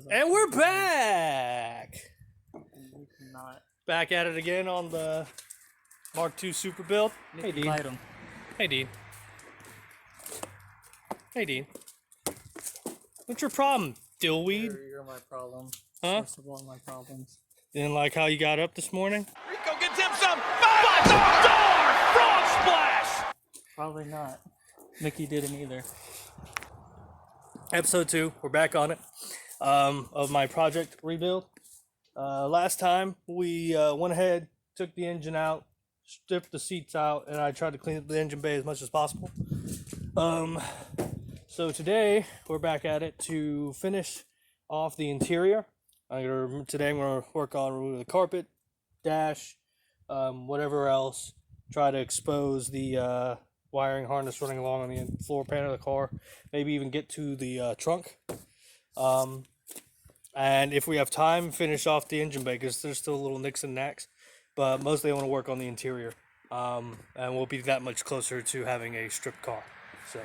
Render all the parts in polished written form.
And we're back! Back at it again on the Mark II Super build. Hey, Dean. Hey, Dean. Hey, Dean. What's your problem, dillweed? You're my problem. Huh? First of all, my problems. Didn't like how you got up this morning? Rico gets him some $5 frog splash! Probably not. Mickey didn't either. Episode 2, we're back on it, of my project rebuild. Last time we went ahead, took the engine out, stripped the seats out, and I tried to clean up the engine bay as much as possible. So today we're back at it to finish off the interior. Today I'm going to work on removing the carpet, dash, whatever else. Try to expose the wiring harness running along on the floor pan of the car. Maybe even get to the trunk. And if we have time, finish off the engine bay because there's still little nicks and knacks. But mostly I want to work on the interior. And we'll be that much closer to having a stripped car. So.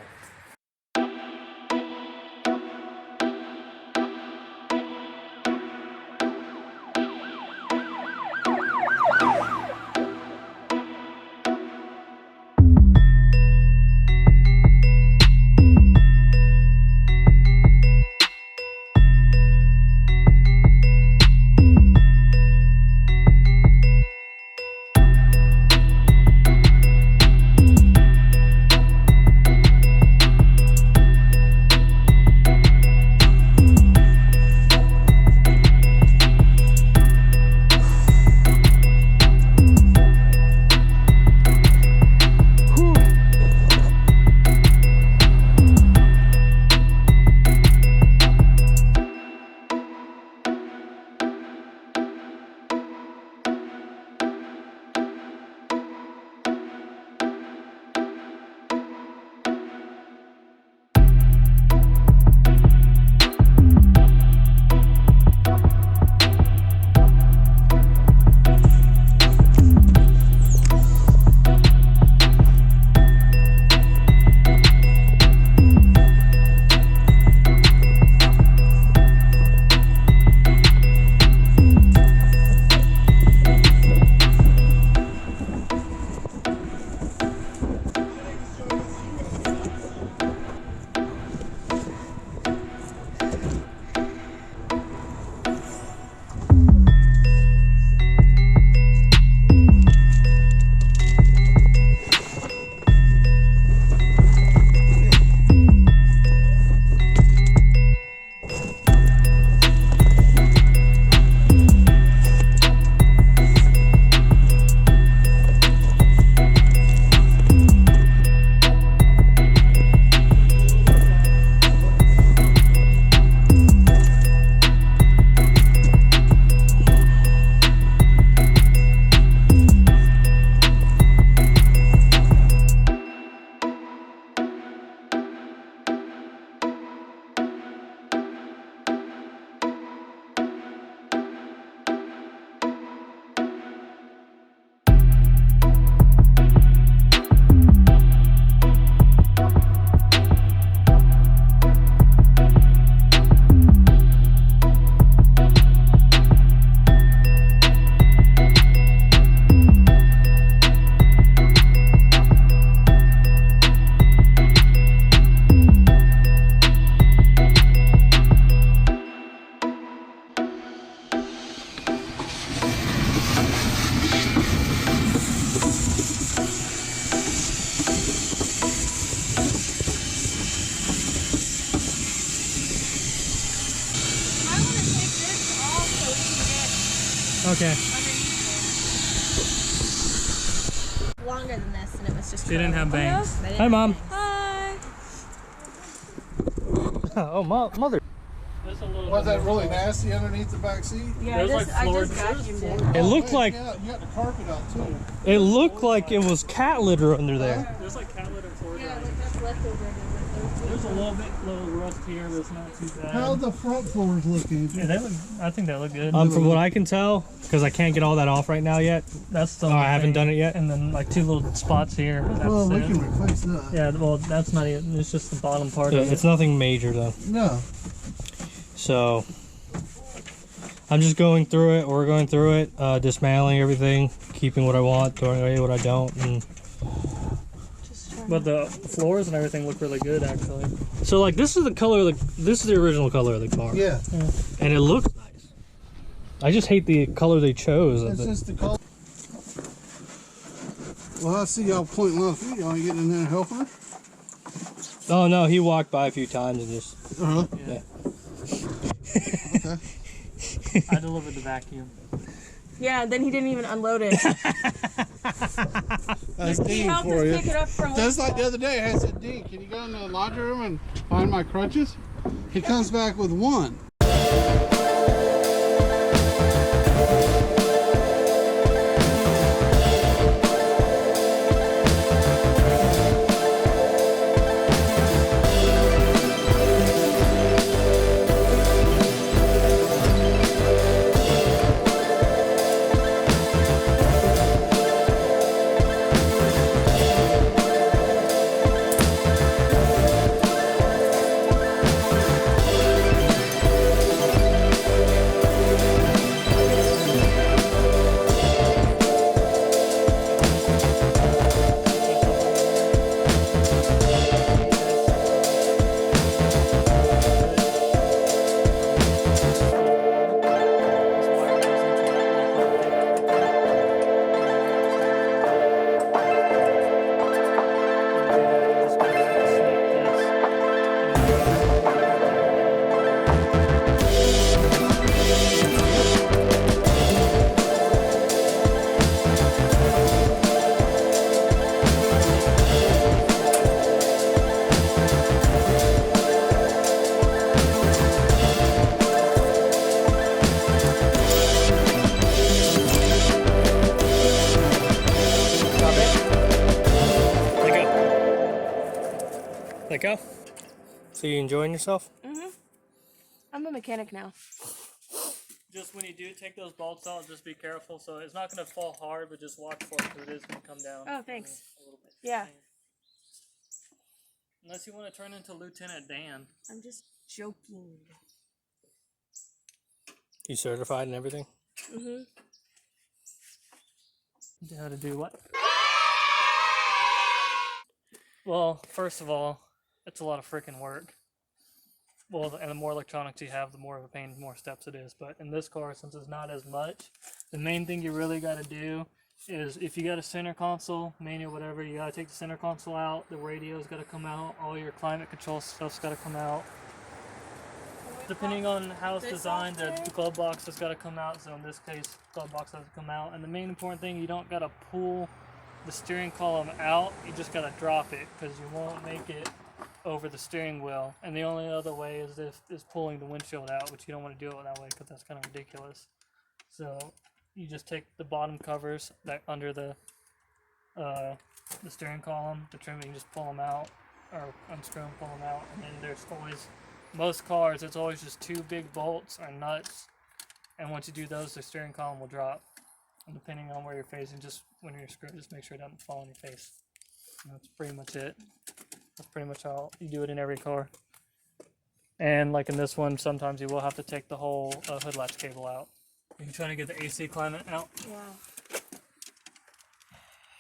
Okay. Longer than this, and it was just. She didn't have bangs. Hi, Mom. Hi. Oh, Mother. Was that really nasty underneath the back seat? Yeah, There's I like just floor- vacuumed it. It looked like Yeah, you got the carpet out too. it looked like it was cat litter under there. There's like cat litter floor. Yeah, like that's leftover. There's a little rust here, but it's not too bad. How's the front floors looking? Yeah, they look. I think they look good. From what I can tell, because I can't get all that off right now yet. That's the. Oh, I haven't done it yet. And then like two little spots here. But that's Well, we it. can replace that. Yeah, well, that's not even. It's just the bottom part of It's it. nothing major though. No. So I'm just going through it. We're going through it, dismantling everything, keeping what I want, throwing away what I don't. And But the floors and everything look really good, actually. so, like, this is the color. This is the original color of the car. Yeah. And it looks nice. I just hate the color they chose. It's just the color. Well, I see y'all pointing a lot of feet. Y'all getting in there and helping her? Oh no, he walked by a few times and just. Uh-huh. Yeah. Okay. I delivered the vacuum. Yeah, then he didn't even unload it. That's He Dean helped for us you. pick it up from. Just like the other day, I said, Dean, can you go in the laundry room and find my crutches? He comes back with one. Let go. So you enjoying yourself? I'm a mechanic now. Just when you do take those bolts out, just be careful. So it's not going to fall hard, but just watch for it because it is going to come down. Oh, thanks. A little bit. Yeah. Unless you want to turn into Lieutenant Dan. I'm just joking. You certified and everything? How to do what? Well, first of all, it's a lot of freaking work. Well, and the more electronics you have, the more of a pain, the more steps it is. But in this car, since it's not as much, the main thing you really got to do is if you got a center console, manual, whatever, you got to take the center console out, the radio's got to come out, all your climate control stuff's got to come out. Depending on how it's designed, the glove box has got to come out. So in this case, glove box has to come out. And the main important thing, you don't got to pull the steering column out, you just got to drop it because you won't make it over the steering wheel. And the only other way is pulling the windshield out, which you don't want to do it that way because that's kind of ridiculous. So you just take the bottom covers that under the steering column, the trim, you can just pull them out or unscrew them, pull them out, and then there's always, most cars, it's always just two big bolts or nuts, and once you do those, the steering column will drop. And depending on where you're facing, just when you're screwed, just make sure it doesn't fall on your face. And that's pretty much it. That's pretty much how you do it in every car. And like in this one, sometimes you will have to take the whole hood latch cable out. Are you trying to get the AC climate out? Yeah.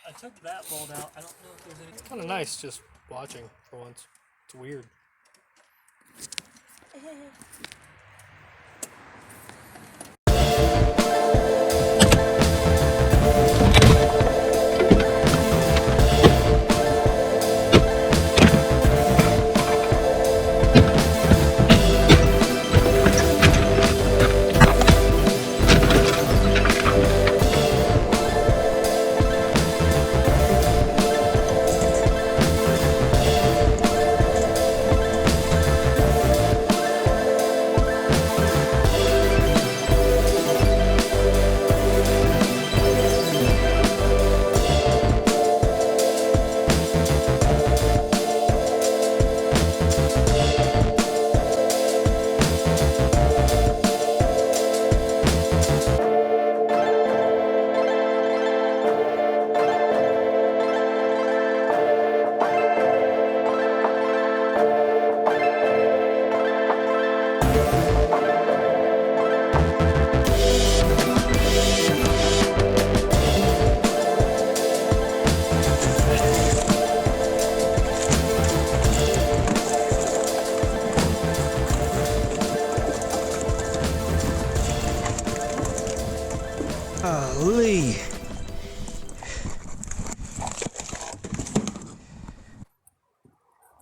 I took that bolt out. I don't know if there's any. It's kind of nice just watching for once. It's weird. see.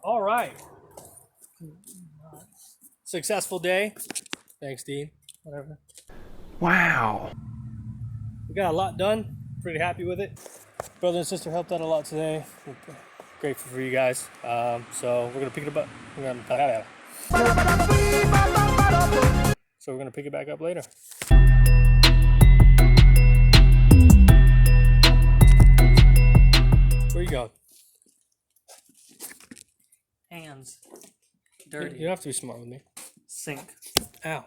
All right. Successful day. Thanks, Dean. Whatever. Wow. We got a lot done. Pretty happy with it. Brother and sister helped out a lot today. We're grateful for you guys. So we're gonna pick it up. So we're gonna pick it back up later. Where you going? Hands. You Dirty. don't have to be smart with me. Sink. Ow.